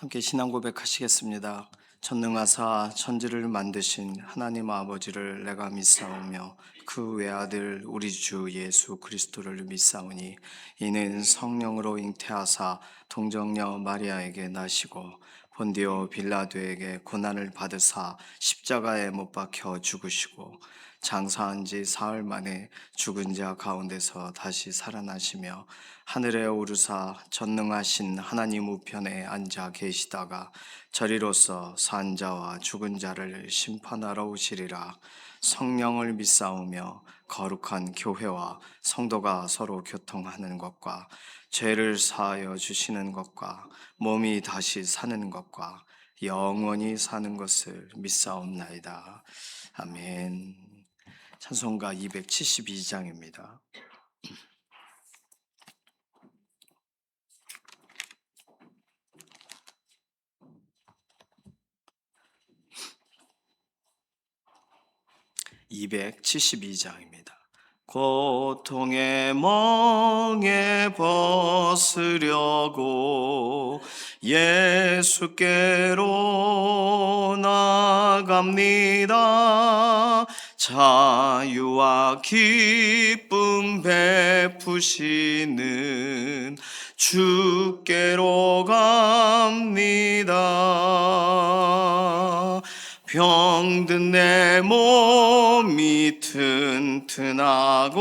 함께 신앙 고백하시겠습니다. 전능하사 천지를 만드신 하나님 아버지를 내가 믿사오며 그 외아들 우리 주 예수 그리스도를 믿사오니 이는 성령으로 잉태하사 동정녀 마리아에게 나시고 본디오 빌라도에게 고난을 받으사 십자가에 못 박혀 죽으시고 장사한 지 사흘 만에 죽은 자 가운데서 다시 살아나시며 하늘에 오르사 전능하신 하나님 우편에 앉아 계시다가 저리로서 산 자와 죽은 자를 심판하러 오시리라. 성령을 믿사오며 거룩한 교회와 성도가 서로 교통하는 것과 죄를 사하여 주시는 것과 몸이 다시 사는 것과 영원히 사는 것을 믿사옵나이다. 아멘. 찬송가 272장입니다. 272장입니다. 고통의 멍에 벗으려고 예수께로 나갑니다. 자유와 기쁨 베푸시는 주께로 갑니다. 병든 내 몸이 튼튼하고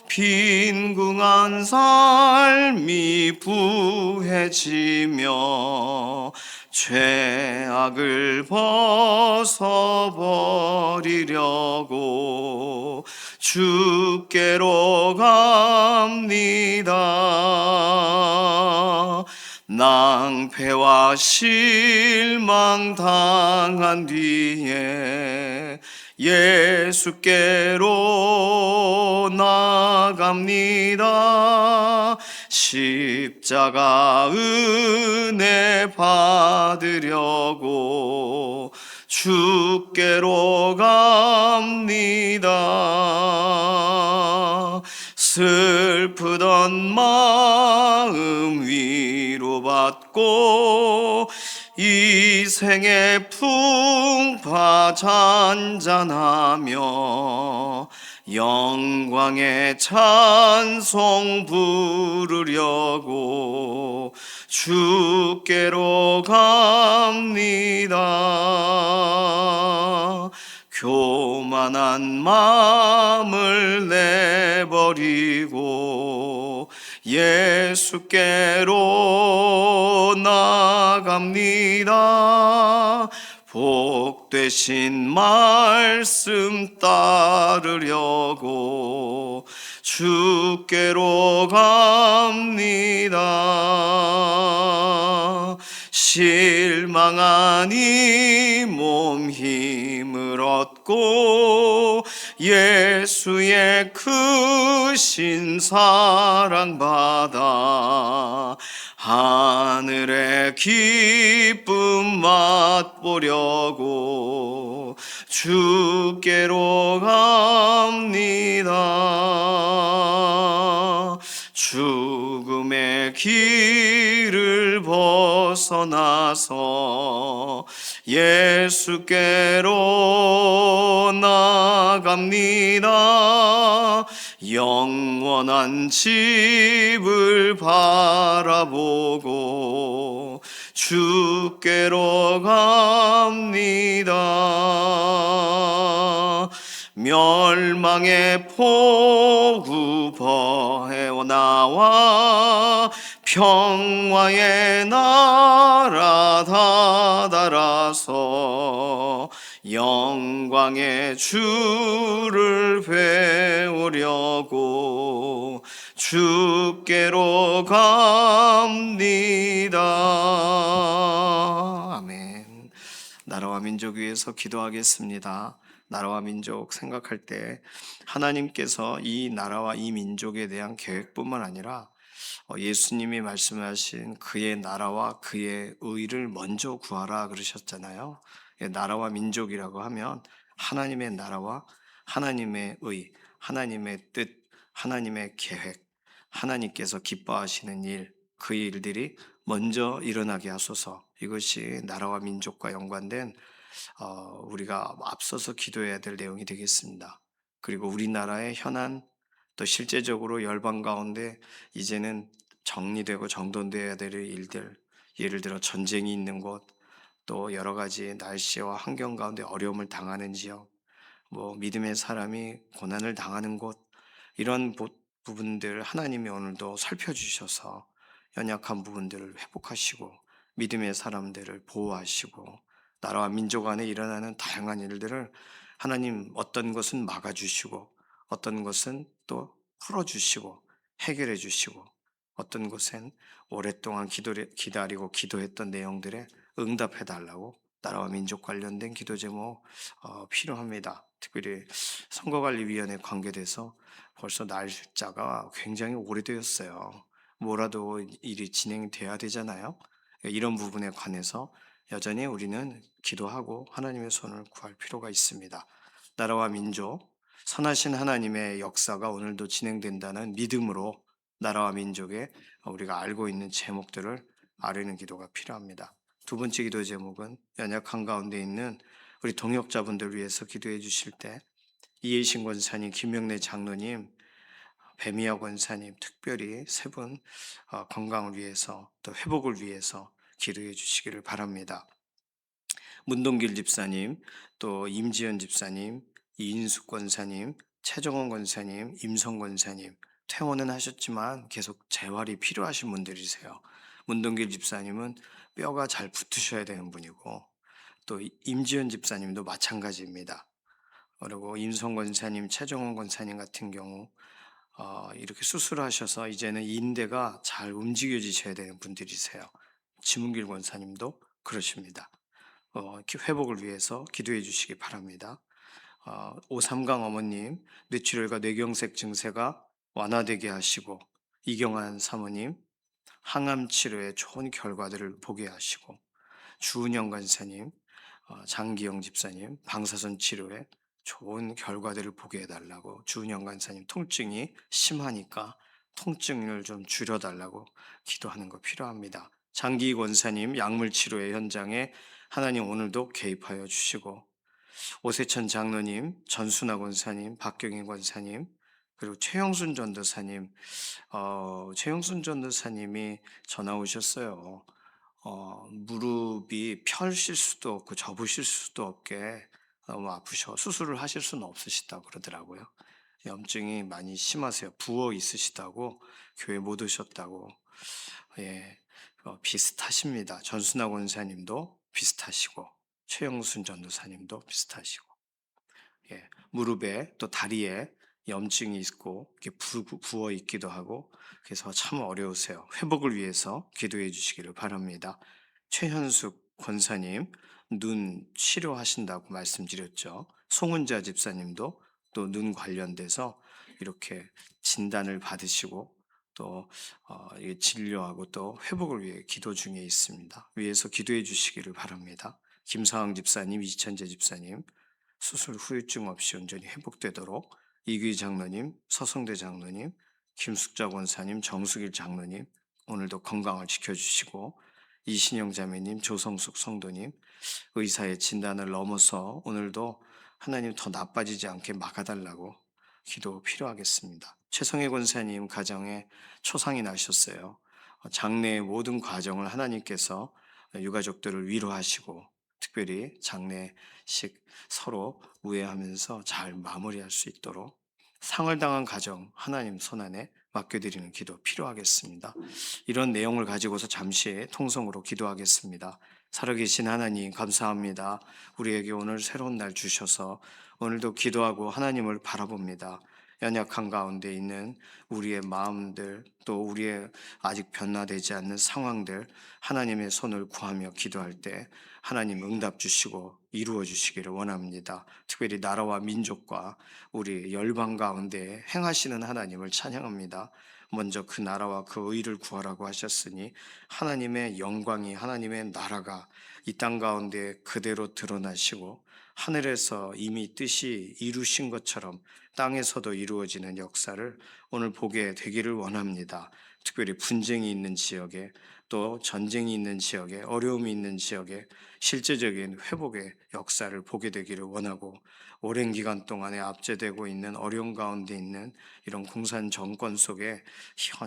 빈궁한 삶이 부해지며 죄악을 벗어버리려고 주께로 갑니다. 낭패와 실망 당한 뒤에 예수께로 나갑니다. 십자가 은혜 받으려고 주께로 갑니다. 슬프던 마음 위로받고 이 생의 풍파 잔잔하며 영광의 찬송 부르려고 주께로 갑니다. 교만한 마음을 내버리고 예수께로 나갑니다. 복되신 말씀 따르려고 주께로 갑니다. 실망한 이 몸 힘을 얻고 예수의 크신 사랑 받아 하늘의 기쁨 맛보려고 주께로 갑니다. 죽음의 길을 벗어나서 예수께로 나갑니다. 영원한 집을 바라보고 주께로 갑니다. 멸망의 폭우 버해오 나와 평화의 나라 다다라서 영광의 주를 배우려고 주께로 갑니다. 아멘. 나라와 민족 위해서 기도하겠습니다. 나라와 민족 생각할 때 하나님께서 이 나라와 이 민족에 대한 계획뿐만 아니라 예수님이 말씀하신 그의 나라와 그의 의를 먼저 구하라 그러셨잖아요. 나라와 민족이라고 하면 하나님의 나라와 하나님의 의, 하나님의 뜻, 하나님의 계획, 하나님께서 기뻐하시는 일, 그 일들이 먼저 일어나게 하소서. 이것이 나라와 민족과 연관된 우리가 앞서서 기도해야 될 내용이 되겠습니다. 그리고 우리나라의 현안, 또 실제적으로 열방 가운데 이제는 정리되고 정돈되어야 될 일들, 예를 들어 전쟁이 있는 곳, 또 여러 가지 날씨와 환경 가운데 어려움을 당하는 지역, 뭐 믿음의 사람이 고난을 당하는 곳, 이런 부분들 하나님이 오늘도 살펴주셔서 연약한 부분들을 회복하시고 믿음의 사람들을 보호하시고 나라와 민족 안에 일어나는 다양한 일들을 하나님 어떤 것은 막아주시고 어떤 것은 또 풀어주시고 해결해 주시고 어떤 것은 오랫동안 기다리고 기도했던 내용들에 응답해 달라고 나라와 민족 관련된 기도 제목 필요합니다. 특별히 선거관리위원회 관계돼서 벌써 날짜가 굉장히 오래되었어요. 뭐라도 일이 진행돼야 되잖아요. 이런 부분에 관해서 여전히 우리는 기도하고 하나님의 손을 구할 필요가 있습니다. 나라와 민족, 선하신 하나님의 역사가 오늘도 진행된다는 믿음으로 나라와 민족의 우리가 알고 있는 제목들을 아뢰는 기도가 필요합니다. 두 번째 기도 제목은 연약한 가운데 있는 우리 동역자분들 위해서 기도해 주실 때 이혜신 권사님, 김명래 장로님, 배미아 권사님 특별히 세 분 건강을 위해서 또 회복을 위해서 기도해 주시기를 바랍니다. 문동길 집사님, 또 임지연 집사님, 이인숙 권사님, 최정원 권사님, 임성 권사님 퇴원은 하셨지만 계속 재활이 필요하신 분들이세요. 문동길 집사님은 뼈가 잘 붙으셔야 되는 분이고 또 임지연 집사님도 마찬가지입니다. 그리고 임성 권사님, 최정원 권사님 같은 경우 이렇게 수술하셔서 이제는 인대가 잘 움직여지셔야 되는 분들이세요. 지문길 권사님도 그러십니다. 회복을 위해서 기도해 주시기 바랍니다. 오삼강 어머님, 뇌출혈과 뇌경색 증세가 완화되게 하시고, 이경환 사모님, 항암 치료에 좋은 결과들을 보게 하시고, 주은영 간사님, 장기영 집사님, 방사선 치료에 좋은 결과들을 보게 해달라고 주은영 간사님 통증이 심하니까 통증을 좀 줄여달라고 기도하는 거 필요합니다. 장기 권사님 약물 치료의 현장에 하나님 오늘도 개입하여 주시고 오세천 장로님, 전순아 권사님, 박경인 권사님, 그리고 최영순 전도사님, 최영순 전도사님이 전화 오셨어요. 무릎이 펴실 수도 없고 접으실 수도 없게 너무 아프셔 수술을 하실 수는 없으시다고 그러더라고요. 염증이 많이 심하세요. 부어 있으시다고 교회 못 오셨다고. 예, 비슷하십니다. 전순아 권사님도 비슷하시고 최영순 전도사님도 비슷하시고. 예, 무릎에 또 다리에 염증이 있고 이렇게 부어 있기도 하고 그래서 참 어려우세요. 회복을 위해서 기도해 주시기를 바랍니다. 최현숙 권사님 눈 치료하신다고 말씀드렸죠. 송은자 집사님도 또 눈 관련돼서 이렇게 진단을 받으시고 또 진료하고 또 회복을 위해 기도 중에 있습니다. 위에서 기도해 주시기를 바랍니다. 김상황 집사님, 이천재 집사님 수술 후유증 없이 온전히 회복되도록 이규희 장로님, 서성대 장로님, 김숙자 권사님, 정수길 장로님 오늘도 건강을 지켜주시고 이신영 자매님, 조성숙 성도님 의사의 진단을 넘어서 오늘도 하나님 더 나빠지지 않게 막아달라고 기도 필요하겠습니다. 최성혜 권사님 가정에 초상이 나셨어요. 장래의 모든 과정을 하나님께서 유가족들을 위로하시고 특별히 장례식 서로 우애하면서 잘 마무리할 수 있도록 상을 당한 가정 하나님 손안에 맡겨드리는 기도 필요하겠습니다. 이런 내용을 가지고서 잠시 통성으로 기도하겠습니다. 살아계신 하나님 감사합니다. 우리에게 오늘 새로운 날 주셔서 오늘도 기도하고 하나님을 바라봅니다. 연약한 가운데 있는 우리의 마음들 또 우리의 아직 변화되지 않는 상황들 하나님의 손을 구하며 기도할 때 하나님 응답 주시고 이루어 주시기를 원합니다. 특별히 나라와 민족과 우리 열방 가운데 행하시는 하나님을 찬양합니다. 먼저 그 나라와 그 의를 구하라고 하셨으니 하나님의 영광이 하나님의 나라가 이 땅 가운데 그대로 드러나시고 하늘에서 이미 뜻이 이루신 것처럼 땅에서도 이루어지는 역사를 오늘 보게 되기를 원합니다. 특별히 분쟁이 있는 지역에, 또 전쟁이 있는 지역에, 어려움이 있는 지역에 실제적인 회복의 역사를 보게 되기를 원하고, 오랜 기간 동안에 압제되고 있는 어려움 가운데 있는 이런 공산 정권 속에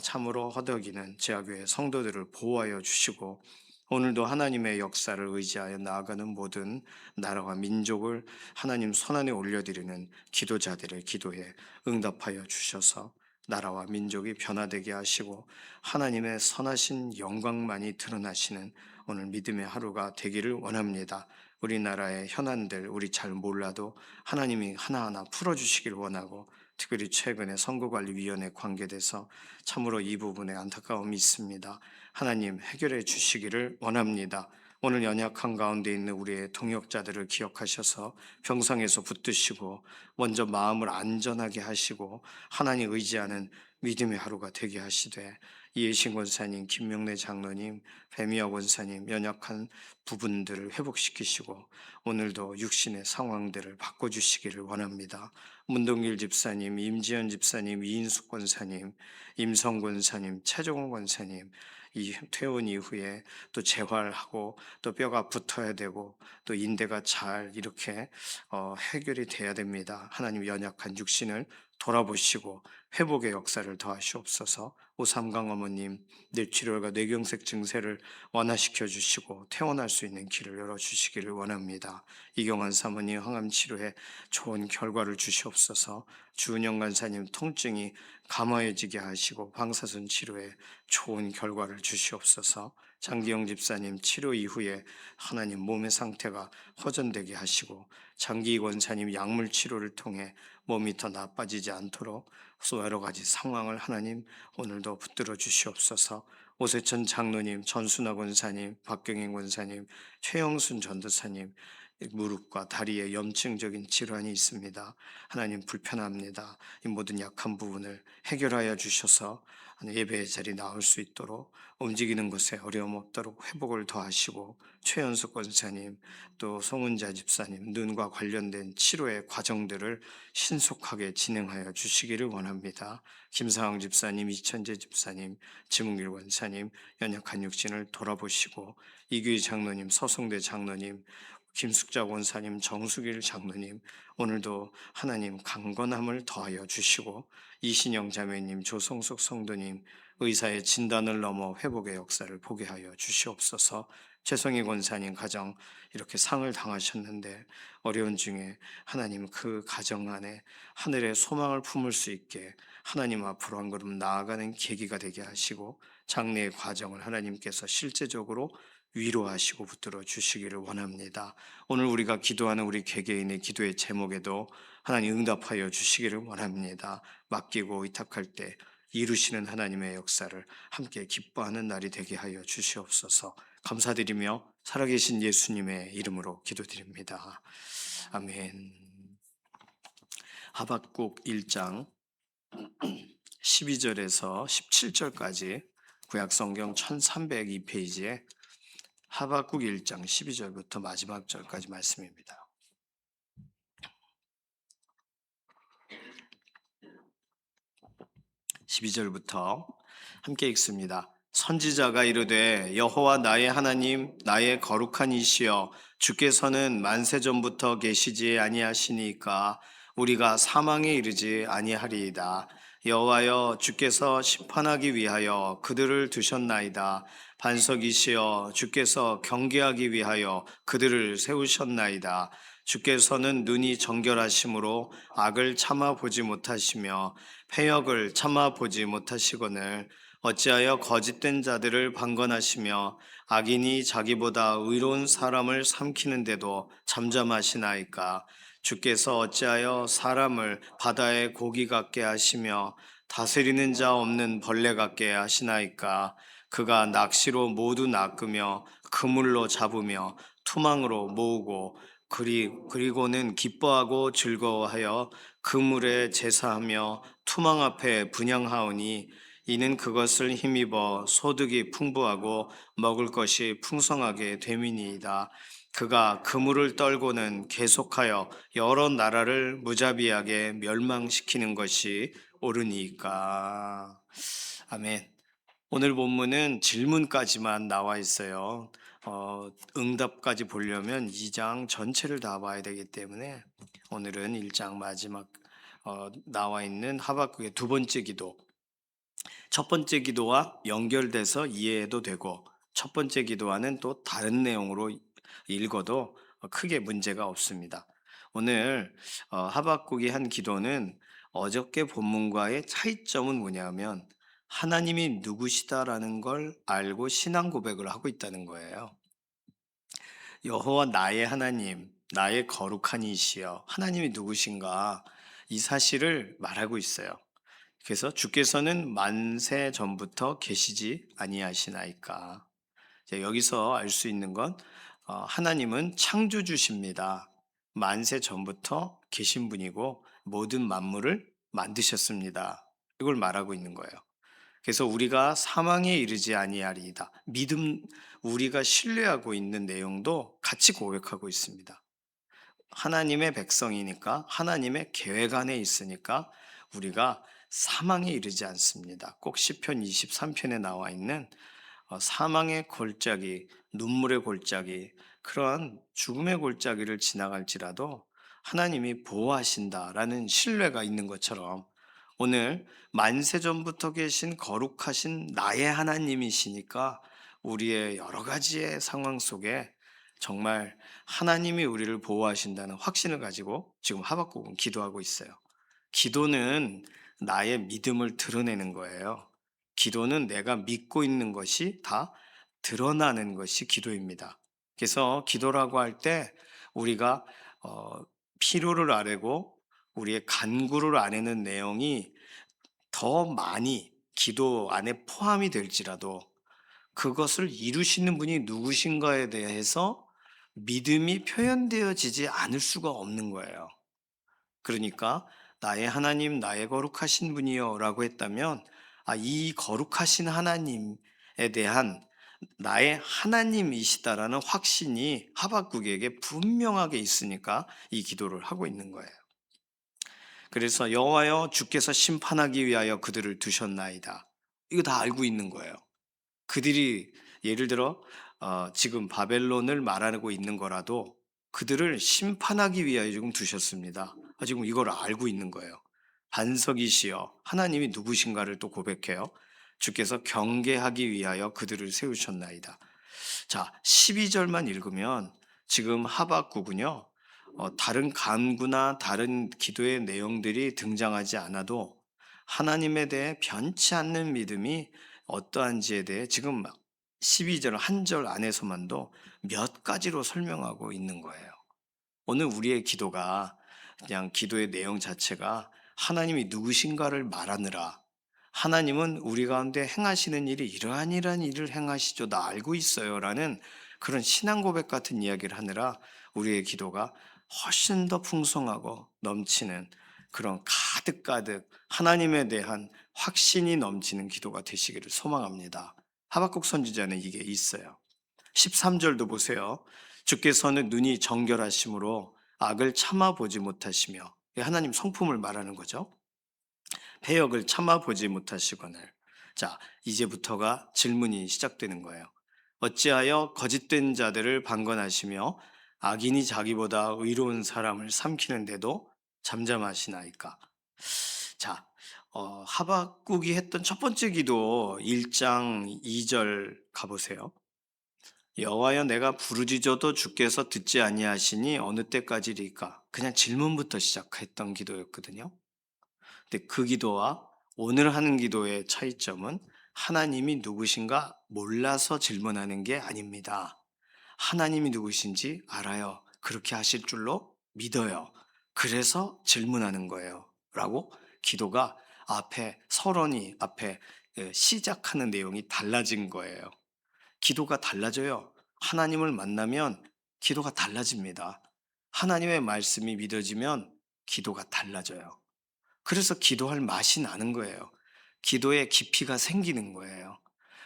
참으로 허덕이는 제아교회 성도들을 보호하여 주시고, 오늘도 하나님의 역사를 의지하여 나아가는 모든 나라와 민족을 하나님 손안에 올려드리는 기도자들의 기도에 응답하여 주셔서 나라와 민족이 변화되게 하시고 하나님의 선하신 영광만이 드러나시는 오늘 믿음의 하루가 되기를 원합니다. 우리나라의 현안들 우리 잘 몰라도 하나님이 하나하나 풀어주시길 원하고, 특별히 최근에 선거관리위원회 관계돼서 참으로 이 부분에 안타까움이 있습니다. 하나님 해결해 주시기를 원합니다. 오늘 연약한 가운데 있는 우리의 동역자들을 기억하셔서 병상에서 붙드시고 먼저 마음을 안전하게 하시고 하나님 의지하는 믿음의 하루가 되게 하시되, 이해신 권사님, 김명래 장로님, 배미아 권사님 연약한 부분들을 회복시키시고 오늘도 육신의 상황들을 바꿔주시기를 원합니다. 문동길 집사님, 임지연 집사님, 이인숙 권사님, 임성 권사님, 최종원 권사님, 이 퇴원 이후에 또 재활하고 또 뼈가 붙어야 되고 또 인대가 잘 이렇게 해결이 돼야 됩니다. 하나님 연약한 육신을 돌아보시고 회복의 역사를 더하시옵소서. 오삼강 어머님 뇌출혈과 뇌경색 증세를 완화시켜 주시고 퇴원할 수 있는 길을 열어주시기를 원합니다. 이경환 사모님 항암 치료에 좋은 결과를 주시옵소서. 주은영 간사님 통증이 감화해지게 하시고 방사선 치료에 좋은 결과를 주시옵소서. 장기영 집사님 치료 이후에 하나님 몸의 상태가 호전되게 하시고, 장기 권사님 약물 치료를 통해 몸이 더 나빠지지 않도록 여러 가지 상황을 하나님 오늘도 붙들어 주시옵소서. 오세천 장로님, 전순아 권사님, 박경인 권사님, 최영순 전도사님 무릎과 다리에 염증적인 질환이 있습니다. 하나님 불편합니다. 이 모든 약한 부분을 해결하여 주셔서 예배의 자리 나올 수 있도록, 움직이는 것에 어려움 없도록 회복을 더하시고, 최연숙 권사님 또 송은자 집사님 눈과 관련된 치료의 과정들을 신속하게 진행하여 주시기를 원합니다. 김상황 집사님, 이천재 집사님, 지문길 권사님 연약한 육신을 돌아보시고, 이규희 장로님, 서성대 장로님, 김숙자 권사님, 정수길 장로님 오늘도 하나님 강건함을 더하여 주시고, 이신영 자매님, 조성숙 성도님 의사의 진단을 넘어 회복의 역사를 보게 하여 주시옵소서. 최성희 권사님 가정 이렇게 상을 당하셨는데 어려운 중에 하나님 그 가정 안에 하늘의 소망을 품을 수 있게 하나님 앞으로 한 걸음 나아가는 계기가 되게 하시고, 장래의 과정을 하나님께서 실제적으로 위로하시고 붙들어 주시기를 원합니다. 오늘 우리가 기도하는 우리 개개인의 기도의 제목에도 하나님 응답하여 주시기를 원합니다. 맡기고 의탁할 때 이루시는 하나님의 역사를 함께 기뻐하는 날이 되게 하여 주시옵소서. 감사드리며 살아계신 예수님의 이름으로 기도드립니다. 아멘. 하박국 1장 12절에서 17절까지 구약성경 1302페이지에 하박국 1장 12절부터 마지막 절까지 말씀입니다. 12절부터 함께 읽습니다. 선지자가 이르되 여호와 나의 하나님 나의 거룩한 이시여, 주께서는 만세전부터 계시지 아니하시니까 우리가 사망에 이르지 아니하리이다. 여호와여, 주께서 심판하기 위하여 그들을 두셨나이다. 반석이시여, 주께서 경계하기 위하여 그들을 세우셨나이다. 주께서는 눈이 정결하심으로 악을 참아 보지 못하시며 패역을 참아 보지 못하시거늘 어찌하여 거짓된 자들을 방건하시며 악인이 자기보다 의로운 사람을 삼키는데도 잠잠하시나이까. 주께서 어찌하여 사람을 바다의 고기 같게 하시며 다스리는 자 없는 벌레 같게 하시나이까. 그가 낚시로 모두 낚으며 그물로 잡으며 투망으로 모으고 그리고는 기뻐하고 즐거워하여 그물에 제사하며 투망 앞에 분향하오니, 이는 그것을 힘입어 소득이 풍부하고 먹을 것이 풍성하게 됨이니이다. 그가 그물을 떨고는 계속하여 여러 나라를 무자비하게 멸망시키는 것이 옳으니까. 아멘. 오늘 본문은 질문까지만 나와 있어요. 응답까지 보려면 2장 전체를 다 봐야 되기 때문에 오늘은 1장 마지막 나와 있는 하박국의 두 번째 기도, 첫 번째 기도와 연결돼서 이해해도 되고 첫 번째 기도와는 또 다른 내용으로 읽어도 크게 문제가 없습니다. 오늘 하박국이 한 기도는 어저께 본문과의 차이점은 뭐냐면 하나님이 누구시다라는 걸 알고 신앙 고백을 하고 있다는 거예요. 여호와 나의 하나님, 나의 거룩한 이시여, 하나님이 누구신가 이 사실을 말하고 있어요. 그래서 주께서는 만세 전부터 계시지 아니하시나이까. 여기서 알 수 있는 건 하나님은 창조주십니다. 만세 전부터 계신 분이고 모든 만물을 만드셨습니다. 이걸 말하고 있는 거예요. 그래서 우리가 사망에 이르지 아니하리이다. 믿음, 우리가 신뢰하고 있는 내용도 같이 고백하고 있습니다. 하나님의 백성이니까 하나님의 계획 안에 있으니까 우리가 사망에 이르지 않습니다. 꼭 시편 23편에 나와 있는 사망의 골짜기, 눈물의 골짜기, 그러한 죽음의 골짜기를 지나갈지라도 하나님이 보호하신다라는 신뢰가 있는 것처럼 오늘 만세전부터 계신 거룩하신 나의 하나님이시니까 우리의 여러 가지의 상황 속에 정말 하나님이 우리를 보호하신다는 확신을 가지고 지금 하박국은 기도하고 있어요. 기도는 나의 믿음을 드러내는 거예요. 기도는 내가 믿고 있는 것이 다 드러나는 것이 기도입니다. 그래서 기도라고 할 때 우리가 필요를 아뢰고 우리의 간구를 아뢰는 내용이 더 많이 기도 안에 포함이 될지라도 그것을 이루시는 분이 누구신가에 대해서 믿음이 표현되어지지 않을 수가 없는 거예요. 그러니까 나의 하나님, 나의 거룩하신 분이요 라고 했다면 이 거룩하신 하나님에 대한 나의 하나님이시다라는 확신이 하박국에게 분명하게 있으니까 이 기도를 하고 있는 거예요. 그래서 여호와여 주께서 심판하기 위하여 그들을 두셨나이다. 이거 다 알고 있는 거예요. 그들이 예를 들어 지금 바벨론을 말하고 있는 거라도 그들을 심판하기 위하여 지금 두셨습니다. 지금 이걸 알고 있는 거예요. 반석이시여 하나님이 누구신가를 또 고백해요. 주께서 경계하기 위하여 그들을 세우셨나이다. 자, 12절만 읽으면 지금 하박국은요. 다른 간구나 다른 기도의 내용들이 등장하지 않아도 하나님에 대해 변치 않는 믿음이 어떠한지에 대해 지금 12절 한 절 안에서만도 몇 가지로 설명하고 있는 거예요. 오늘 우리의 기도가 그냥 기도의 내용 자체가 하나님이 누구신가를 말하느라 하나님은 우리 가운데 행하시는 일이 이러한 일을 행하시죠. 나 알고 있어요. 라는 그런 신앙 고백 같은 이야기를 하느라 우리의 기도가 훨씬 더 풍성하고 넘치는 그런 가득가득 하나님에 대한 확신이 넘치는 기도가 되시기를 소망합니다. 하박국 선지자는 이게 있어요. 13절도 보세요. 주께서는 눈이 정결하심으로 악을 참아보지 못하시며 하나님 성품을 말하는 거죠. 패역을 참아보지 못하시거늘. 자, 이제부터가 질문이 시작되는 거예요. 어찌하여 거짓된 자들을 방관하시며 악인이 자기보다 의로운 사람을 삼키는데도 잠잠하시나이까. 자, 하박국이 했던 첫 번째 기도 1장 2절 가보세요. 여호와여 내가 부르짖어도 주께서 듣지 아니하시니 어느 때까지리까? 그냥 질문부터 시작했던 기도였거든요. 근데 그 기도와 오늘 하는 기도의 차이점은 하나님이 누구신가 몰라서 질문하는 게 아닙니다. 하나님이 누구신지 알아요. 그렇게 하실 줄로 믿어요. 그래서 질문하는 거예요. 라고 기도가 서론이 앞에 시작하는 내용이 달라진 거예요. 기도가 달라져요. 하나님을 만나면 기도가 달라집니다. 하나님의 말씀이 믿어지면 기도가 달라져요. 그래서 기도할 맛이 나는 거예요. 기도의 깊이가 생기는 거예요.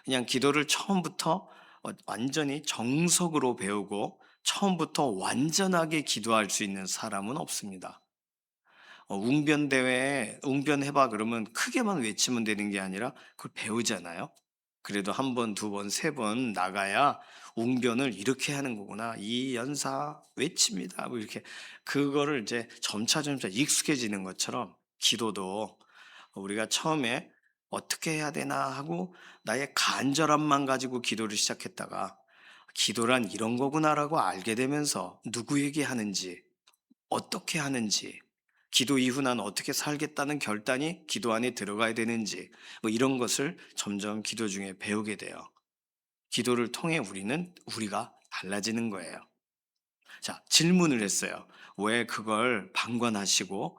그냥 기도를 처음부터 완전히 정석으로 배우고 처음부터 완전하게 기도할 수 있는 사람은 없습니다. 웅변대회에 웅변해봐 그러면 크게만 외치면 되는 게 아니라 그걸 배우잖아요. 그래도 한 번, 두 번, 세 번 나가야 웅변을 이렇게 하는 거구나. 이 연사 외칩니다. 뭐 이렇게 그거를 이제 점차 익숙해지는 것처럼 기도도 우리가 처음에 어떻게 해야 되나 하고 나의 간절함만 가지고 기도를 시작했다가 기도란 이런 거구나라고 알게 되면서 누구에게 하는지 어떻게 하는지, 기도 이후 난 어떻게 살겠다는 결단이 기도 안에 들어가야 되는지, 뭐 이런 것을 점점 기도 중에 배우게 돼요. 기도를 통해 우리가 달라지는 거예요. 자, 질문을 했어요. 왜 그걸 방관하시고,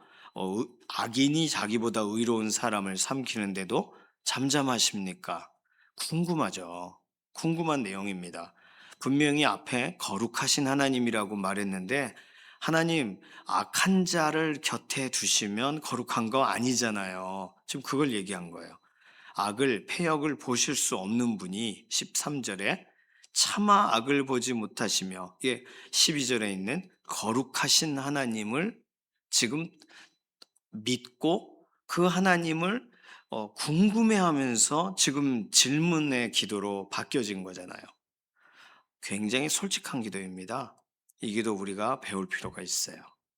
악인이 자기보다 의로운 사람을 삼키는데도 잠잠하십니까? 궁금하죠. 궁금한 내용입니다. 분명히 앞에 거룩하신 하나님이라고 말했는데, 하나님, 악한 자를 곁에 두시면 거룩한 거 아니잖아요. 지금 그걸 얘기한 거예요. 패역을 보실 수 없는 분이 13절에 차마 악을 보지 못하시며, 12절에 있는 거룩하신 하나님을 지금 믿고 그 하나님을 궁금해하면서 지금 질문의 기도로 바뀌어진 거잖아요. 굉장히 솔직한 기도입니다. 이 기도 우리가 배울 필요가 있어요.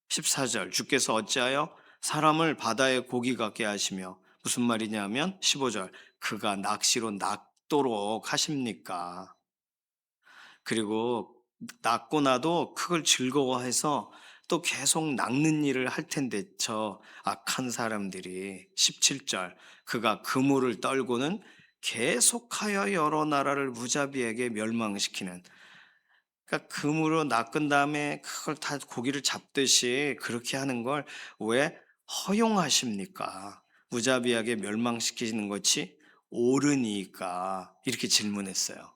14절 주께서 어찌하여 사람을 바다의 고기 같게 하시며, 무슨 말이냐면 15절 그가 낚시로 낚도록 하십니까? 그리고 낚고 나도 그걸 즐거워해서 또 계속 낚는 일을 할 텐데 저 악한 사람들이 17절 그가 그물을 떨고는 계속하여 여러 나라를 무자비하게 멸망시키는, 그러니까 그물로 낚은 다음에 그걸 다 고기를 잡듯이 그렇게 하는 걸 왜 허용하십니까? 무자비하게 멸망시키는 것이 옳으니까 이렇게 질문했어요.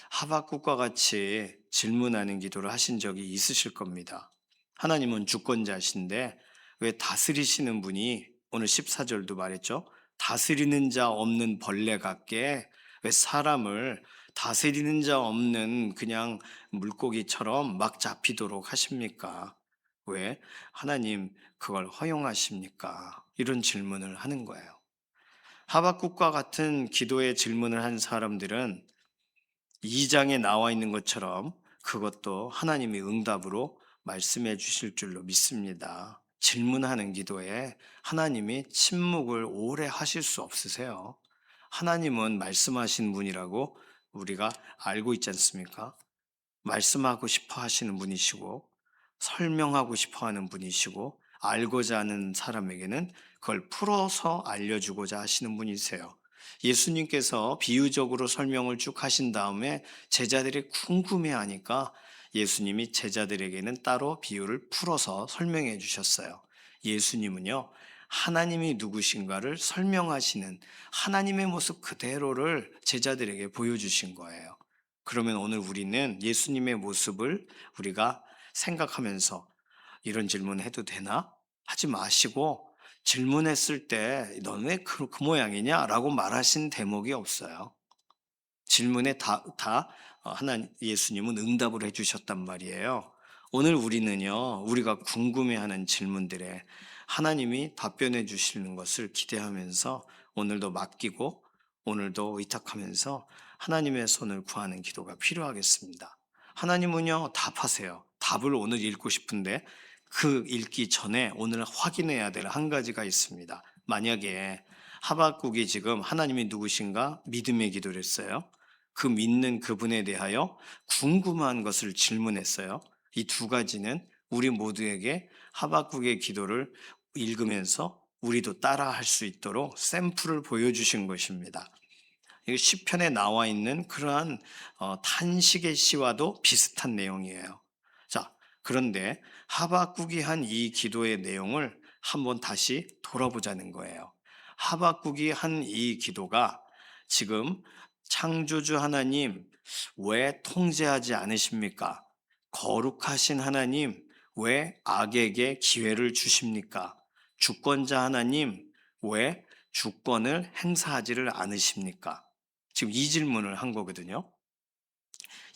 하박국과 같이 질문하는 기도를 하신 적이 있으실 겁니다. 하나님은 주권자신데 왜 다스리시는 분이 오늘 14절도 말했죠. 다스리는 자 없는 벌레 같게 왜 사람을 다스리는 자 없는 그냥 물고기처럼 막 잡히도록 하십니까? 왜 하나님 그걸 허용하십니까? 이런 질문을 하는 거예요. 하박국과 같은 기도의 질문을 한 사람들은 2장에 나와 있는 것처럼 그것도 하나님이 응답으로 말씀해 주실 줄로 믿습니다. 질문하는 기도에 하나님이 침묵을 오래 하실 수 없으세요. 하나님은 말씀하신 분이라고 우리가 알고 있지 않습니까? 말씀하고 싶어 하시는 분이시고, 설명하고 싶어 하는 분이시고, 알고자 하는 사람에게는 그걸 풀어서 알려주고자 하시는 분이세요. 예수님께서 비유적으로 설명을 쭉 하신 다음에 제자들이 궁금해 하니까 예수님이 제자들에게는 따로 비유를 풀어서 설명해 주셨어요. 예수님은요, 하나님이 누구신가를 설명하시는 하나님의 모습 그대로를 제자들에게 보여주신 거예요. 그러면 오늘 우리는 예수님의 모습을 우리가 생각하면서 이런 질문 해도 되나? 하지 마시고 질문했을 때 넌 왜 그 모양이냐? 라고 말하신 대목이 없어요. 질문에 하나님 예수님은 응답을 해 주셨단 말이에요. 오늘 우리는요. 우리가 궁금해하는 질문들에 하나님이 답변해 주시는 것을 기대하면서 오늘도 맡기고 오늘도 의탁하면서 하나님의 손을 구하는 기도가 필요하겠습니다. 하나님은요. 답하세요. 답을 오늘 읽고 싶은데 그 읽기 전에 오늘 확인해야 될 한 가지가 있습니다. 만약에 하박국이 지금 하나님이 누구신가 믿음의 기도를 했어요. 그 믿는 그분에 대하여 궁금한 것을 질문했어요. 이 두 가지는 우리 모두에게 하박국의 기도를 읽으면서 우리도 따라 할 수 있도록 샘플을 보여주신 것입니다. 이 시편에 나와 있는 그러한 탄식의 시와도 비슷한 내용이에요. 자, 그런데 하박국이 한 이 기도의 내용을 한번 다시 돌아보자는 거예요. 하박국이 한 이 기도가 지금 창조주 하나님 왜 통제하지 않으십니까? 거룩하신 하나님 왜 악에게 기회를 주십니까? 주권자 하나님 왜 주권을 행사하지를 않으십니까? 지금 이 질문을 한 거거든요.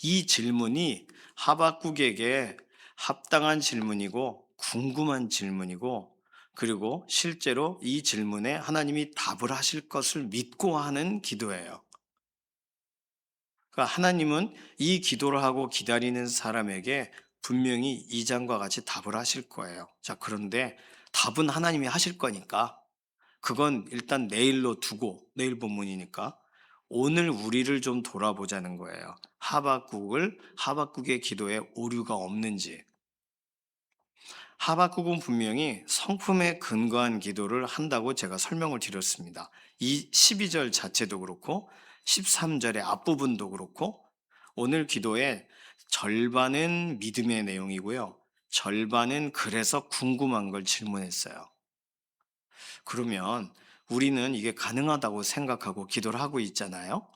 이 질문이 하박국에게 합당한 질문이고 궁금한 질문이고, 그리고 실제로 이 질문에 하나님이 답을 하실 것을 믿고 하는 기도예요. 그러니까 하나님은 이 기도를 하고 기다리는 사람에게 분명히 이 장과 같이 답을 하실 거예요. 자, 그런데 답은 하나님이 하실 거니까 그건 일단 내일로 두고, 내일 본문이니까 오늘 우리를 좀 돌아보자는 거예요. 하박국의 기도에 오류가 없는지. 하박국은 분명히 성품에 근거한 기도를 한다고 제가 설명을 드렸습니다. 이 12절 자체도 그렇고 13절의 앞부분도 그렇고 오늘 기도의 절반은 믿음의 내용이고요. 절반은 그래서 궁금한 걸 질문했어요. 그러면 우리는 이게 가능하다고 생각하고 기도를 하고 있잖아요.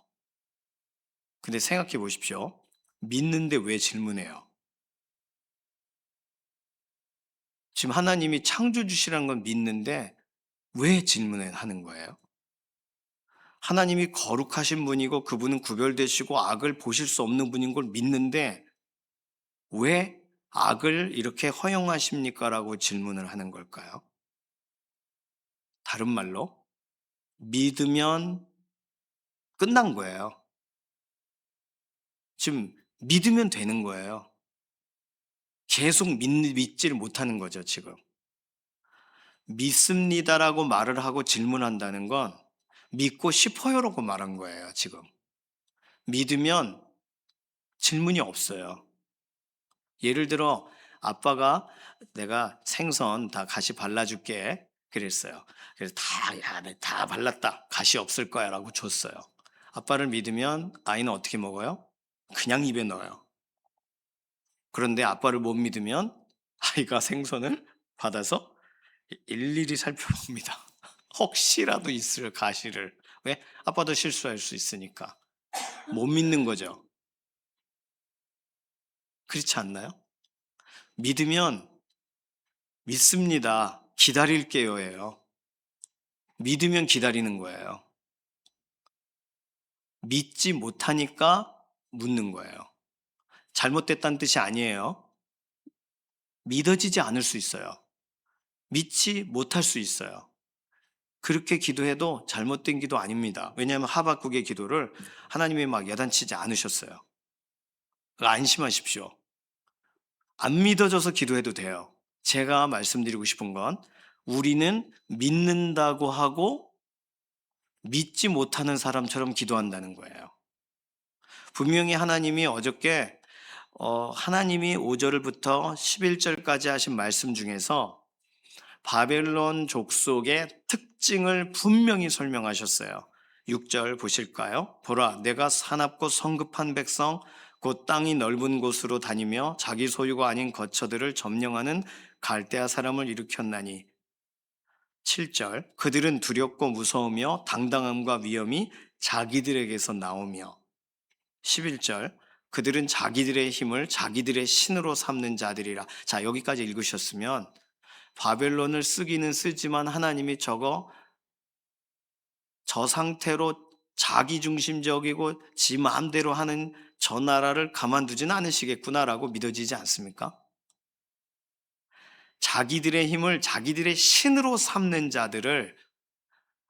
근데 생각해 보십시오. 믿는데 왜 질문해요? 지금 하나님이 창조주시라는 건 믿는데 왜 질문을 하는 거예요? 하나님이 거룩하신 분이고 그분은 구별되시고 악을 보실 수 없는 분인 걸 믿는데 왜 악을 이렇게 허용하십니까? 라고 질문을 하는 걸까요? 다른 말로 믿으면 끝난 거예요. 지금 믿으면 되는 거예요. 계속 믿지를 못하는 거죠, 지금. 믿습니다라고 말을 하고 질문한다는 건 믿고 싶어요라고 말한 거예요, 지금. 믿으면 질문이 없어요. 예를 들어 아빠가 내가 생선 다 가시 발라줄게 그랬어요. 그래서 야, 다 발랐다. 가시 없을 거야 라고 줬어요. 아빠를 믿으면 아이는 어떻게 먹어요? 그냥 입에 넣어요. 그런데 아빠를 못 믿으면 아이가 생선을 받아서 일일이 살펴봅니다. 혹시라도 있을 가시를. 왜? 아빠도 실수할 수 있으니까. 못 믿는 거죠. 그렇지 않나요? 믿으면 믿습니다. 기다릴게요예요. 믿으면 기다리는 거예요. 믿지 못하니까 묻는 거예요. 잘못됐다는 뜻이 아니에요. 믿어지지 않을 수 있어요. 믿지 못할 수 있어요. 그렇게 기도해도 잘못된 기도 아닙니다. 왜냐하면 하박국의 기도를 하나님이 막 야단치지 않으셨어요. 안심하십시오. 안 믿어져서 기도해도 돼요. 제가 말씀드리고 싶은 건 우리는 믿는다고 하고 믿지 못하는 사람처럼 기도한다는 거예요. 분명히 하나님이 어저께 하나님이 5절부터 11절까지 하신 말씀 중에서 바벨론 족속의 특징을 분명히 설명하셨어요. 6절 보실까요? 보라, 내가 사납고 성급한 백성, 곧 땅이 넓은 곳으로 다니며 자기 소유가 아닌 거처들을 점령하는 갈대아 사람을 일으켰나니. 7절, 그들은 두렵고 무서우며 당당함과 위엄이 자기들에게서 나오며. 11절, 그들은 자기들의 힘을 자기들의 신으로 삼는 자들이라. 자, 여기까지 읽으셨으면 바벨론을 쓰기는 쓰지만 하나님이 저 상태로 자기 중심적이고 지 마음대로 하는 저 나라를 가만두지는 않으시겠구나라고 믿어지지 않습니까? 자기들의 힘을 자기들의 신으로 삼는 자들을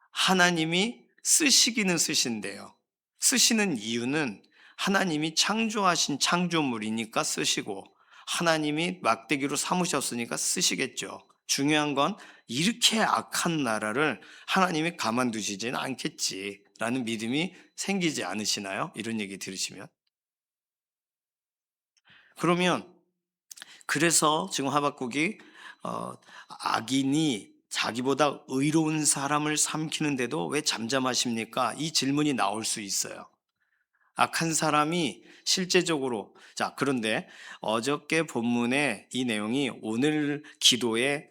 하나님이 쓰시기는 쓰신대요. 쓰시는 이유는 하나님이 창조하신 창조물이니까 쓰시고 하나님이 막대기로 삼으셨으니까 쓰시겠죠. 중요한 건 이렇게 악한 나라를 하나님이 가만두시지는 않겠지라는 믿음이 생기지 않으시나요? 이런 얘기 들으시면. 그러면 그래서 지금 하박국이 악인이 자기보다 의로운 사람을 삼키는데도 왜 잠잠하십니까? 이 질문이 나올 수 있어요. 악한 사람이 실제적으로 그런데 어저께 본문의 이 내용이 오늘 기도의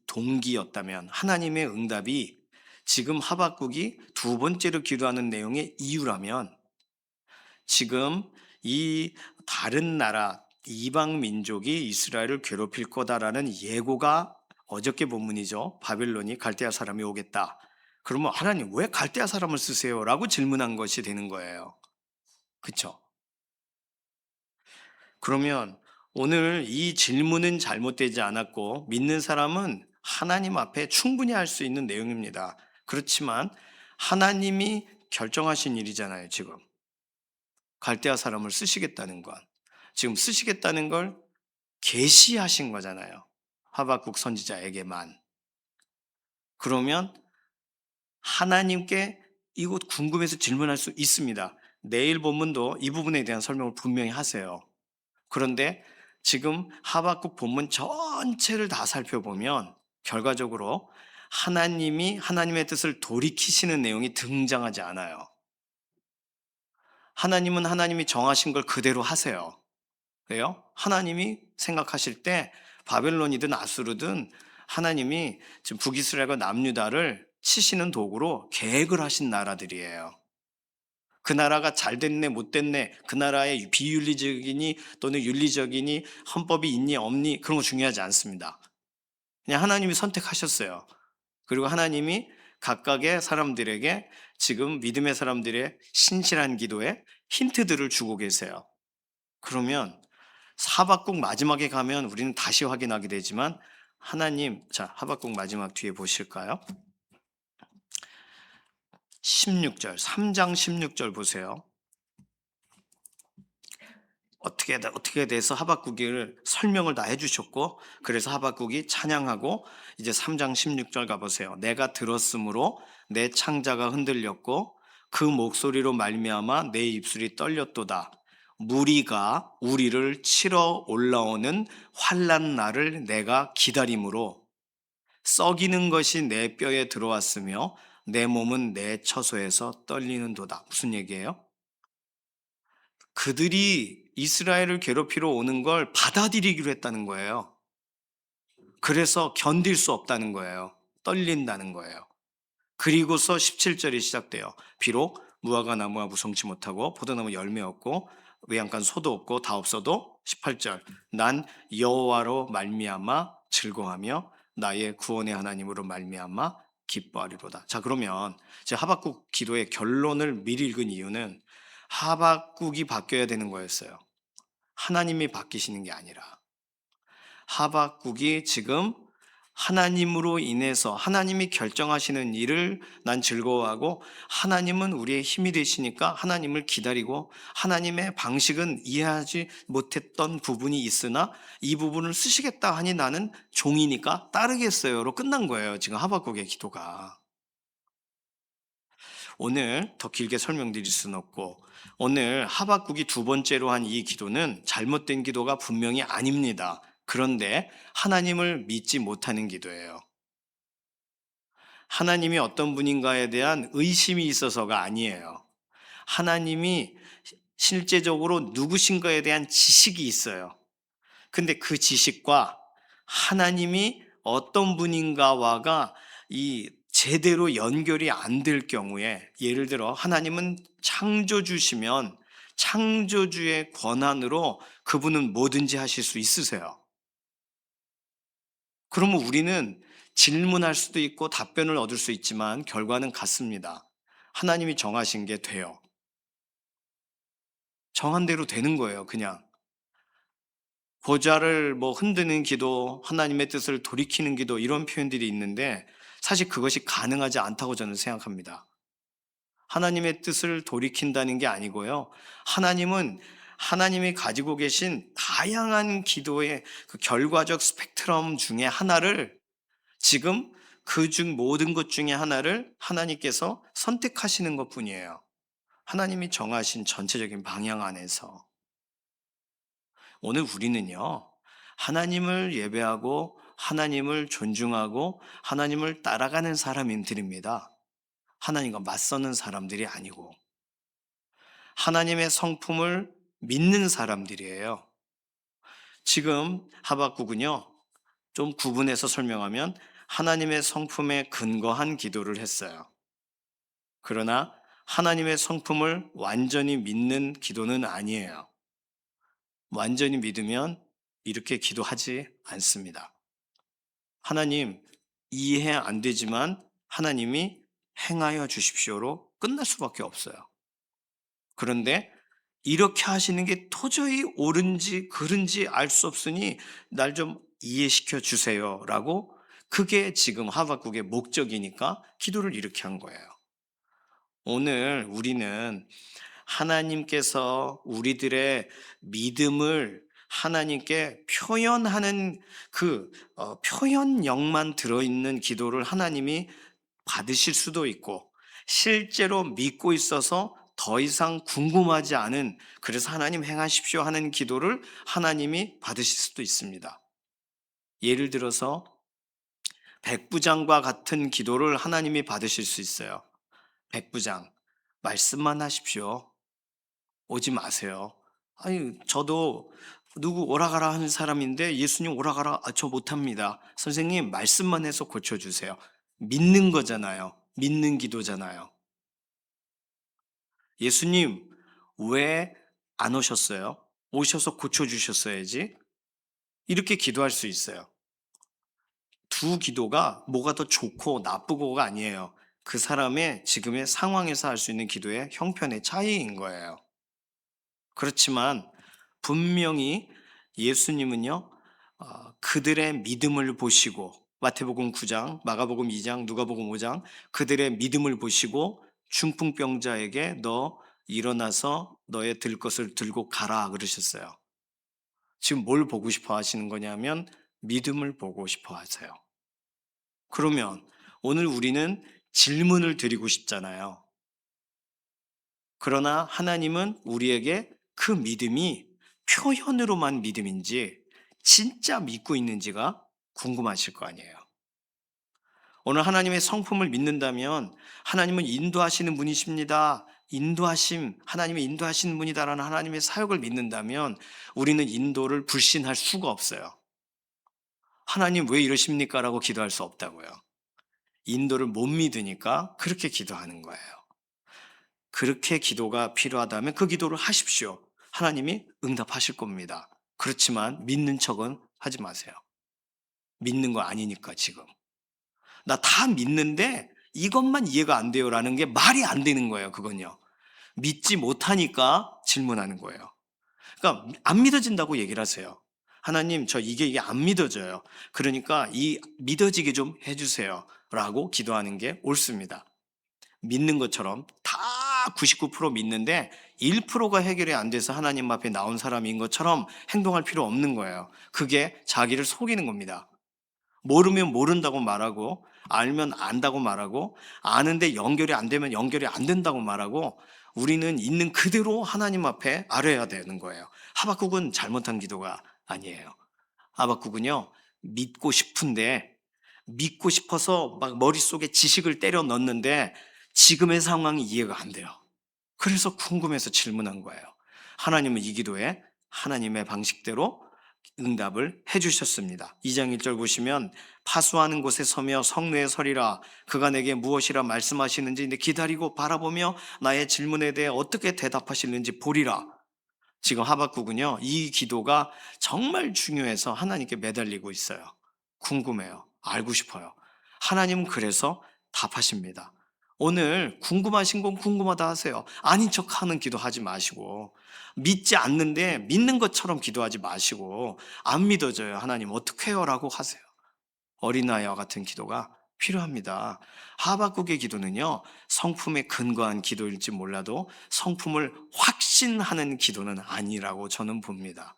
동기였다면 하나님의 응답이 지금 하박국이 두 번째로 기도하는 내용의 이유라면 지금 이 다른 나라 이방 민족이 이스라엘을 괴롭힐 거다라는 예고가 어저께 본문이죠. 바벨론이 갈대아 사람이 오겠다. 그러면 하나님 왜 갈대아 사람을 쓰세요? 라고 질문한 것이 되는 거예요. 그렇죠? 그러면 오늘 이 질문은 잘못되지 않았고 믿는 사람은 하나님 앞에 충분히 할 수 있는 내용입니다. 그렇지만 하나님이 결정하신 일이잖아요, 지금. 갈대아 사람을 쓰시겠다는 건, 지금 쓰시겠다는 걸 계시하신 거잖아요. 하박국 선지자에게만. 그러면 하나님께 이곳 궁금해서 질문할 수 있습니다. 내일 본문도 이 부분에 대한 설명을 분명히 하세요. 그런데 지금 하박국 본문 전체를 다 살펴보면 결과적으로 하나님이 하나님의 뜻을 돌이키시는 내용이 등장하지 않아요. 하나님은 하나님이 정하신 걸 그대로 하세요. 왜요? 하나님이 생각하실 때 바벨론이든 아수르든 하나님이 지금 북이스라엘과 남유다를 치시는 도구로 계획을 하신 나라들이에요. 그 나라가 잘 됐네, 못 됐네, 그 나라의 비윤리적이니 또는 윤리적이니 헌법이 있니 없니 그런 거 중요하지 않습니다. 그냥 하나님이 선택하셨어요. 그리고 하나님이 각각의 사람들에게 지금 믿음의 사람들의 신실한 기도에 힌트들을 주고 계세요. 그러면 하박국 마지막에 가면 우리는 다시 확인하게 되지만 하나님, 자, 하박국 마지막 뒤에 보실까요? 16절, 3장 16절 보세요. 어떻게 돼서 하박국을 설명을 다 해주셨고, 그래서 하박국이 찬양하고, 이제 3장 16절 가보세요. 내가 들었으므로 내 창자가 흔들렸고, 그 목소리로 말미암아 내 입술이 떨렸도다. 무리가 우리를 치러 올라오는 환난 날을 내가 기다림으로 썩이는 것이 내 뼈에 들어왔으며 내 몸은 내 처소에서 떨리는도다. 무슨 얘기예요? 그들이 이스라엘을 괴롭히러 오는 걸 받아들이기로 했다는 거예요. 그래서 견딜 수 없다는 거예요. 떨린다는 거예요. 그리고서 17절이 시작돼요. 비록 무화과 나무와 무성치 못하고 포도나무 열매 없고 외양간 소도 없고 다 없어도 18절 난 여호와로 말미암아 즐거하며 나의 구원의 하나님으로 말미암아 기뻐하리로다. 자, 그러면 이제 하박국 기도의 결론을 미리 읽은 이유는 하박국이 바뀌어야 되는 거였어요. 하나님이 바뀌시는 게 아니라 하박국이 지금 하나님으로 인해서 하나님이 결정하시는 일을 난 즐거워하고 하나님은 우리의 힘이 되시니까 하나님을 기다리고 하나님의 방식은 이해하지 못했던 부분이 있으나 이 부분을 쓰시겠다 하니 나는 종이니까 따르겠어요로 끝난 거예요. 지금 하박국의 기도가. 오늘 더 길게 설명드릴 수는 없고 오늘 하박국이 두 번째로 한 이 기도는 잘못된 기도가 분명히 아닙니다. 그런데 하나님을 믿지 못하는 기도예요. 하나님이 어떤 분인가에 대한 의심이 있어서가 아니에요. 하나님이 실제적으로 누구신가에 대한 지식이 있어요. 근데 그 지식과 하나님이 어떤 분인가와가 이 제대로 연결이 안 될 경우에 예를 들어 하나님은 창조주시면 창조주의 권한으로 그분은 뭐든지 하실 수 있으세요. 그러면 우리는 질문할 수도 있고 답변을 얻을 수 있지만 결과는 같습니다. 하나님이 정하신 게 돼요. 정한 대로 되는 거예요, 그냥. 보좌를 뭐 흔드는 기도, 하나님의 뜻을 돌이키는 기도 이런 표현들이 있는데 사실 그것이 가능하지 않다고 저는 생각합니다. 하나님의 뜻을 돌이킨다는 게 아니고요. 하나님은 하나님이 가지고 계신 다양한 기도의 그 결과적 스펙트럼 중에 하나를 지금 그 중 모든 것 중에 하나를 하나님께서 선택하시는 것 뿐이에요. 하나님이 정하신 전체적인 방향 안에서. 오늘 우리는요, 하나님을 예배하고 하나님을 존중하고 하나님을 따라가는 사람들입니다. 하나님과 맞서는 사람들이 아니고 하나님의 성품을 믿는 사람들이에요. 지금 하박국은요, 좀 구분해서 설명하면 하나님의 성품에 근거한 기도를 했어요. 그러나 하나님의 성품을 완전히 믿는 기도는 아니에요. 완전히 믿으면 이렇게 기도하지 않습니다. 하나님, 이해 안 되지만 하나님이 행하여 주십시오로 끝날 수밖에 없어요. 그런데 이렇게 하시는 게 도저히 옳은지 그른지 알 수 없으니 날 좀 이해시켜 주세요라고 그게 지금 하박국의 목적이니까 기도를 이렇게 한 거예요. 오늘 우리는 하나님께서 우리들의 믿음을 하나님께 표현하는 표현력만 들어있는 기도를 하나님이 받으실 수도 있고, 실제로 믿고 있어서 더 이상 궁금하지 않은, 그래서 하나님 행하십시오 하는 기도를 하나님이 받으실 수도 있습니다. 예를 들어서 백부장과 같은 기도를 하나님이 받으실 수 있어요. 백부장, 말씀만 하십시오. 오지 마세요. 아니, 저도 누구 오라가라 하는 사람인데 예수님 오라가라, 저 못합니다. 선생님, 말씀만 해서 고쳐주세요. 믿는 거잖아요. 믿는 기도잖아요. 예수님, 왜 안 오셨어요? 오셔서 고쳐주셨어야지. 이렇게 기도할 수 있어요. 두 기도가 뭐가 더 좋고 나쁘고가 아니에요. 그 사람의 지금의 상황에서 할 수 있는 기도의 형편의 차이인 거예요. 그렇지만 분명히 예수님은요, 그들의 믿음을 보시고, 마태복음 9장, 마가복음 2장, 누가복음 5장, 그들의 믿음을 보시고 중풍병자에게 너 일어나서 너의 들 것을 들고 가라 그러셨어요. 지금 뭘 보고 싶어 하시는 거냐면 믿음을 보고 싶어 하세요. 그러면 오늘 우리는 질문을 드리고 싶잖아요. 그러나 하나님은 우리에게 그 믿음이 표현으로만 믿음인지 진짜 믿고 있는지가 궁금하실 거 아니에요. 오늘 하나님의 성품을 믿는다면 하나님은 인도하시는 분이십니다. 하나님의 인도하시는 분이다라는 하나님의 사역을 믿는다면 우리는 인도를 불신할 수가 없어요. 하나님 왜 이러십니까? 라고 기도할 수 없다고요. 인도를 못 믿으니까 그렇게 기도하는 거예요. 그렇게 기도가 필요하다면 그 기도를 하십시오. 하나님이 응답하실 겁니다. 그렇지만 믿는 척은 하지 마세요. 믿는 거 아니니까 지금. 나 다 믿는데 이것만 이해가 안 돼요라는 게 말이 안 되는 거예요. 그건요. 믿지 못하니까 질문하는 거예요. 그러니까 안 믿어진다고 얘기를 하세요. 하나님, 저 이게 안 믿어져요. 그러니까 이 믿어지게 좀 해주세요. 라고 기도하는 게 옳습니다. 믿는 것처럼 다 99% 믿는데 1%가 해결이 안 돼서 하나님 앞에 나온 사람인 것처럼 행동할 필요 없는 거예요. 그게 자기를 속이는 겁니다. 모르면 모른다고 말하고, 알면 안다고 말하고, 아는데 연결이 안 되면 연결이 안 된다고 말하고, 우리는 있는 그대로 하나님 앞에 아뢰야 되는 거예요. 하박국은 잘못한 기도가 아니에요. 하박국은요, 믿고 싶어서 막 머릿속에 지식을 때려 넣는데 지금의 상황이 이해가 안 돼요. 그래서 궁금해서 질문한 거예요. 하나님은 이 기도에 하나님의 방식대로 응답을 해주셨습니다. 2장 1절 보시면 파수하는 곳에 서며 성내에 서리라. 그가 내게 무엇이라 말씀하시는지 기다리고 바라보며 나의 질문에 대해 어떻게 대답하시는지 보리라. 지금 하박국은요, 이 기도가 정말 중요해서 하나님께 매달리고 있어요. 궁금해요. 알고 싶어요. 하나님은 그래서 답하십니다. 오늘 궁금하신 건 궁금하다 하세요. 아닌 척 하는 기도 하지 마시고, 믿지 않는데 믿는 것처럼 기도하지 마시고, 안 믿어져요. 하나님 어떡해요? 라고 하세요. 어린아이와 같은 기도가 필요합니다. 하박국의 기도는요, 성품에 근거한 기도일지 몰라도 성품을 확신하는 기도는 아니라고 저는 봅니다.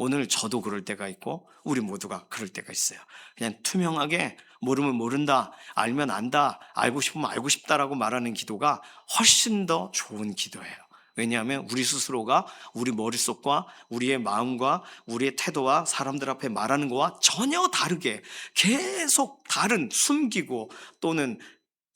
오늘 저도 그럴 때가 있고 우리 모두가 그럴 때가 있어요. 그냥 투명하게 모르면 모른다, 알면 안다, 알고 싶으면 알고 싶다라고 말하는 기도가 훨씬 더 좋은 기도예요. 왜냐하면 우리 스스로가 우리 머릿속과 우리의 마음과 우리의 태도와 사람들 앞에 말하는 거와 전혀 다르게 계속 다른 숨기고 또는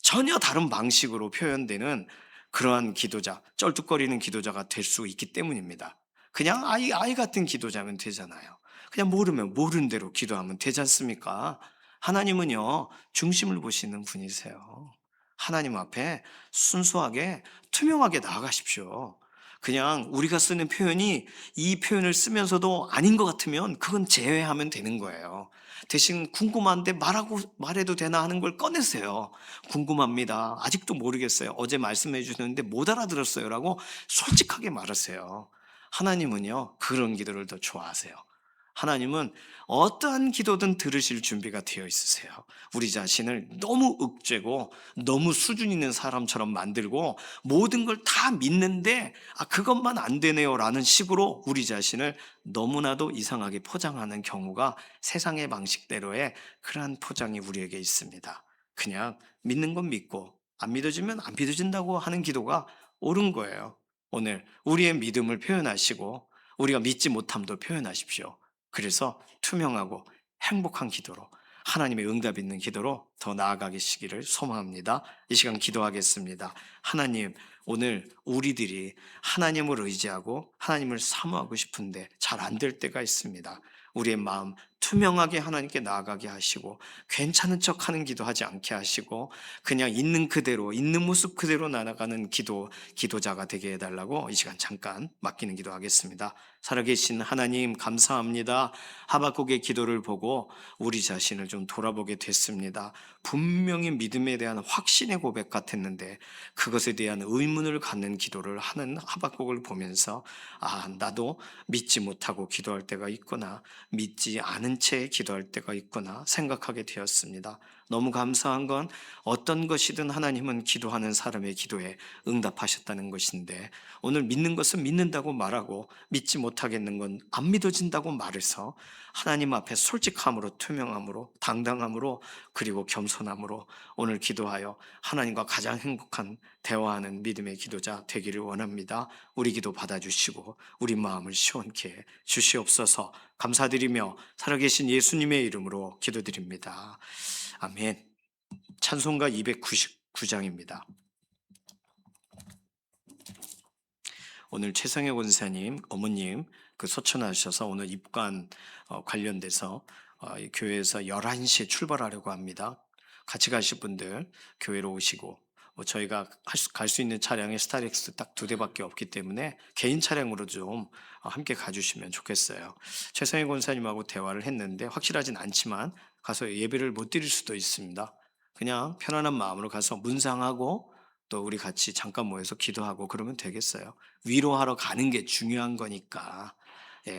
전혀 다른 방식으로 표현되는 그러한 기도자, 쩔뚝거리는 기도자가 될 수 있기 때문입니다. 그냥 아이 같은 기도자면 되잖아요. 그냥 모르면 모르는 대로 기도하면 되지 않습니까? 하나님은요, 중심을 보시는 분이세요. 하나님 앞에 순수하게, 투명하게 나아가십시오. 그냥 우리가 쓰는 표현이 이 표현을 쓰면서도 아닌 것 같으면 그건 제외하면 되는 거예요. 대신 궁금한데 말해도 되나 하는 걸 꺼내세요. 궁금합니다. 아직도 모르겠어요. 어제 말씀해 주셨는데 못 알아들었어요. 라고 솔직하게 말하세요. 하나님은요, 그런 기도를 더 좋아하세요. 하나님은 어떠한 기도든 들으실 준비가 되어 있으세요. 우리 자신을 너무 윽죄고 너무 수준 있는 사람처럼 만들고 모든 걸 다 믿는데 그것만 안 되네요라는 식으로 우리 자신을 너무나도 이상하게 포장하는 경우가 세상의 방식대로의 그러한 포장이 우리에게 있습니다. 그냥 믿는 건 믿고 안 믿어지면 안 믿어진다고 하는 기도가 옳은 거예요. 오늘 우리의 믿음을 표현하시고 우리가 믿지 못함도 표현하십시오. 그래서 투명하고 행복한 기도로 하나님의 응답 있는 기도로 더 나아가시기를 소망합니다. 이 시간 기도하겠습니다. 하나님, 오늘 우리들이 하나님을 의지하고 하나님을 사모하고 싶은데 잘 안 될 때가 있습니다. 우리의 마음 투명하게 하나님께 나아가게 하시고 괜찮은 척하는 기도하지 않게 하시고 그냥 있는 그대로 있는 모습 그대로 나아가는 기도자가 되게 해달라고 이 시간 잠깐 맡기는 기도하겠습니다. 살아계신 하나님 감사합니다. 하박국의 기도를 보고 우리 자신을 좀 돌아보게 됐습니다. 분명히 믿음에 대한 확신의 고백 같았는데 그것에 대한 의문을 갖는 기도를 하는 하박국을 보면서 나도 믿지 못하고 기도할 때가 있구나, 믿지 않은 채 기도할 때가 있구나 생각하게 되었습니다. 너무 감사한 건 어떤 것이든 하나님은 기도하는 사람의 기도에 응답하셨다는 것인데 오늘 믿는 것은 믿는다고 말하고 믿지 못하겠는 건 안 믿어진다고 말해서 하나님 앞에 솔직함으로 투명함으로 당당함으로 그리고 겸손함으로 오늘 기도하여 하나님과 가장 행복한 대화하는 믿음의 기도자 되기를 원합니다. 우리 기도 받아주시고 우리 마음을 시원케 해 주시옵소서. 감사드리며 살아계신 예수님의 이름으로 기도드립니다. 아멘. 찬송가 299장입니다. 오늘 최성혜 권사님 어머님 소천하셔서 오늘 입관 관련돼서 이 교회에서 11시에 출발하려고 합니다. 같이 가실 분들 교회로 오시고 저희가 갈 수 있는 차량이 스타렉스 딱 2대밖에 없기 때문에 개인 차량으로 좀 함께 가주시면 좋겠어요. 최성혜 권사님하고 대화를 했는데 확실하진 않지만 가서 예배를 못 드릴 수도 있습니다. 그냥 편안한 마음으로 가서 문상하고 또 우리 같이 잠깐 모여서 기도하고 그러면 되겠어요. 위로하러 가는 게 중요한 거니까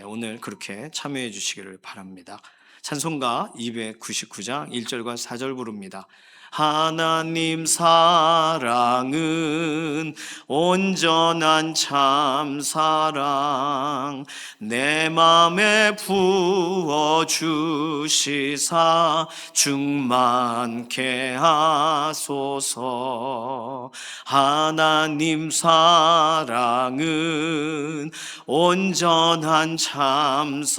오늘 그렇게 참여해 주시기를 바랍니다. 찬송가 299장 1절과 4절 부릅니다. 하나님 사랑은 온전한 참사랑 내 맘에 부어주시사 충만케 하소서. 하나님 사랑은 온전한 참사랑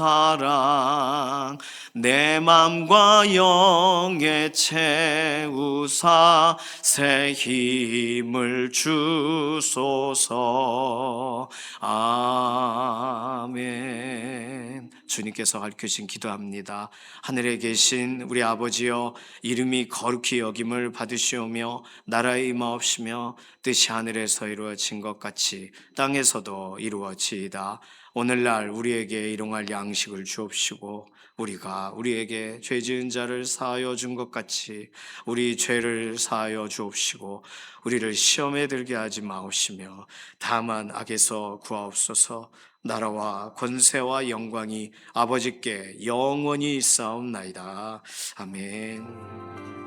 내 맘과 영에 채우사 새 힘을 주소서. 아멘. 주님께서 가르치신 기도합니다. 하늘에 계신 우리 아버지여, 이름이 거룩히 여김을 받으시오며 나라의 임하옵시며 뜻이 하늘에서 이루어진 것 같이 땅에서도 이루어지이다. 오늘날 우리에게 일용할 양식을 주옵시고 우리가 우리에게 죄 지은 자를 사하여 준 것 같이 우리 죄를 사하여 주옵시고 우리를 시험에 들게 하지 마옵시며 다만 악에서 구하옵소서. 나라와 권세와 영광이 아버지께 영원히 있사옵나이다. 아멘.